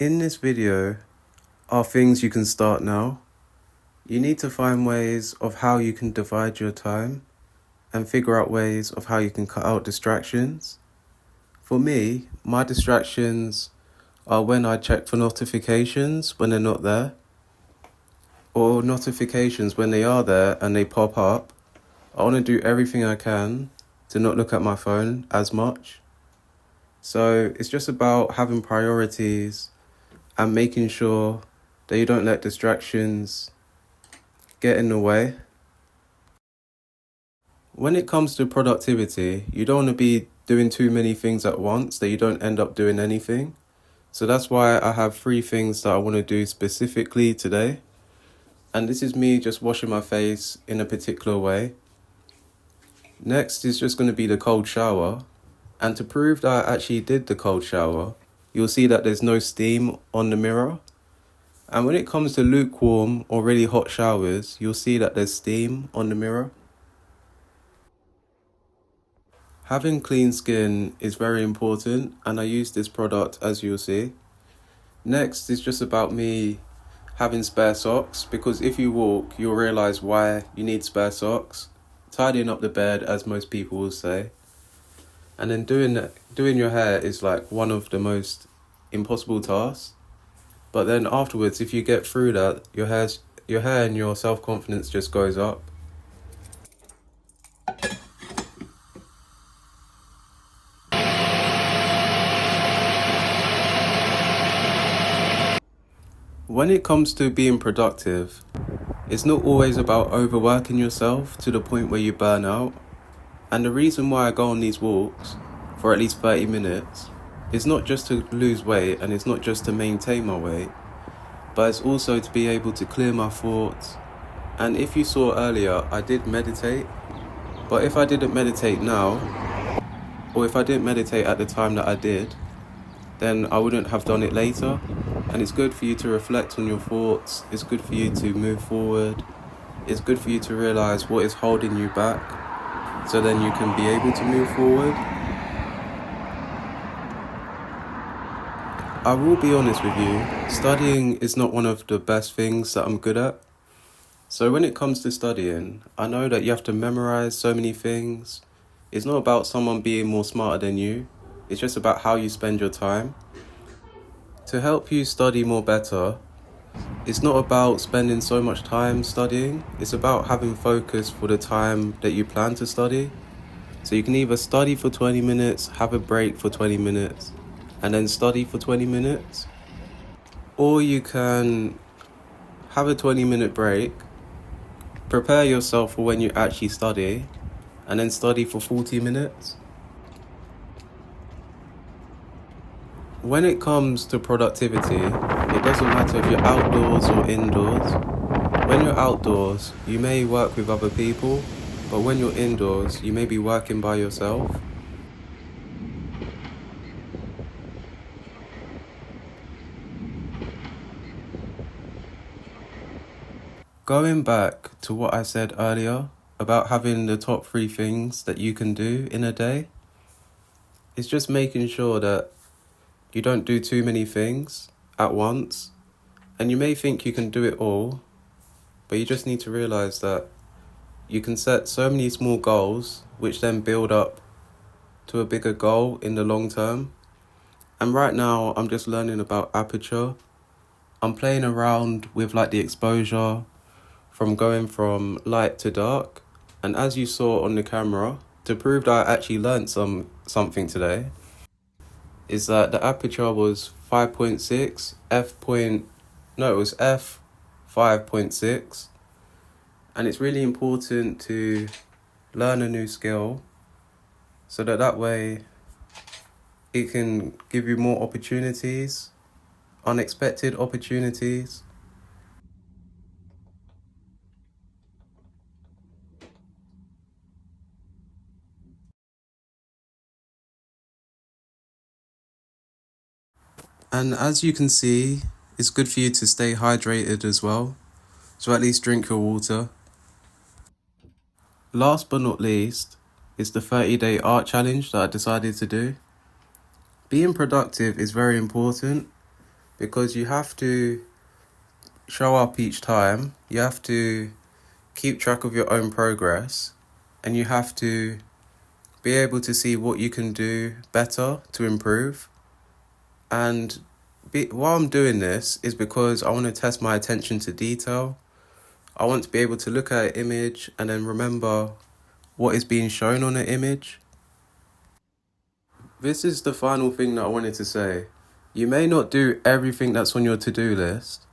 In this video are things you can start now. You need to find ways of how you can divide your time and figure out ways of how you can cut out distractions. For me, my distractions are when I check for notifications when they're not there, or notifications when they are there and they pop up. I want to do everything I can to not look at my phone as much. So it's just about having priorities and making sure that you don't let distractions get in the way. When it comes to productivity, you don't want to be doing too many things at once that you don't end up doing anything. So that's why I have 3 things that I want to do specifically today. And this is me just washing my face in a particular way. Next is just going to be the cold shower. And to prove that I actually did the cold shower, you'll see that there's no steam on the mirror. And when it comes to lukewarm or really hot showers, you'll see that there's steam on the mirror. Having clean skin is very important, and I use this product as you'll see. Next is just about me having spare socks, because if you walk, you'll realize why you need spare socks. Tidying up the bed, as most people will say. And then doing your hair is like one of the most impossible tasks. But then afterwards, if you get through that, your hair and your self-confidence just goes up. When it comes to being productive, it's not always about overworking yourself to the point where you burn out. And the reason why I go on these walks for at least 30 minutes is not just to lose weight, and it's not just to maintain my weight, but it's also to be able to clear my thoughts. And if you saw earlier, I did meditate, but if I didn't meditate now, or if I didn't meditate at the time that I did, then I wouldn't have done it later. And it's good for you to reflect on your thoughts, it's good for you to move forward, it's good for you to realize what is holding you back, so then you can be able to move forward. I will be honest with you, studying is not one of the best things that I'm good at. So when it comes to studying, I know that you have to memorize so many things. It's not about someone being more smarter than you, it's just about how you spend your time. To help you study more better, it's not about spending so much time studying, it's about having focus for the time that you plan to study. So you can either study for 20 minutes, have a break for 20 minutes, and then study for 20 minutes. Or you can have a 20-minute break, prepare yourself for when you actually study, and then study for 40 minutes. When it comes to productivity, it doesn't matter if you're outdoors or indoors. When you're outdoors, you may work with other people, but when you're indoors, you may be working by yourself. Going back to what I said earlier about having the top 3 things that you can do in a day, it's just making sure that you don't do too many things at once. And you may think you can do it all, but you just need to realize that you can set so many small goals, which then build up to a bigger goal in the long term. And right now, I'm just learning about aperture. I'm playing around with like the exposure from going from light to dark. And as you saw on the camera, to prove that I actually learned something today, is that the aperture was 5.6, it was f 5.6. And it's really important to learn a new skill so that way it can give you more opportunities, unexpected opportunities. And as you can see, it's good for you to stay hydrated as well, so at least drink your water. Last but not least is the 30-day art challenge that I decided to do. Being productive is very important, because you have to show up each time, you have to keep track of your own progress, and you have to be able to see what you can do better to improve. And while I'm doing this is because I want to test my attention to detail. I want to be able to look at an image and then remember what is being shown on the image. This is the final thing that I wanted to say. You may not do everything that's on your to-do list,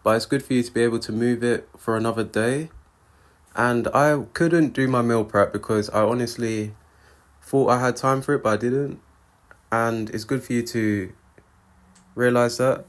but it's good for you to be able to move it for another day. And I couldn't do my meal prep because I honestly thought I had time for it, but I didn't. And it's good for you to realize that.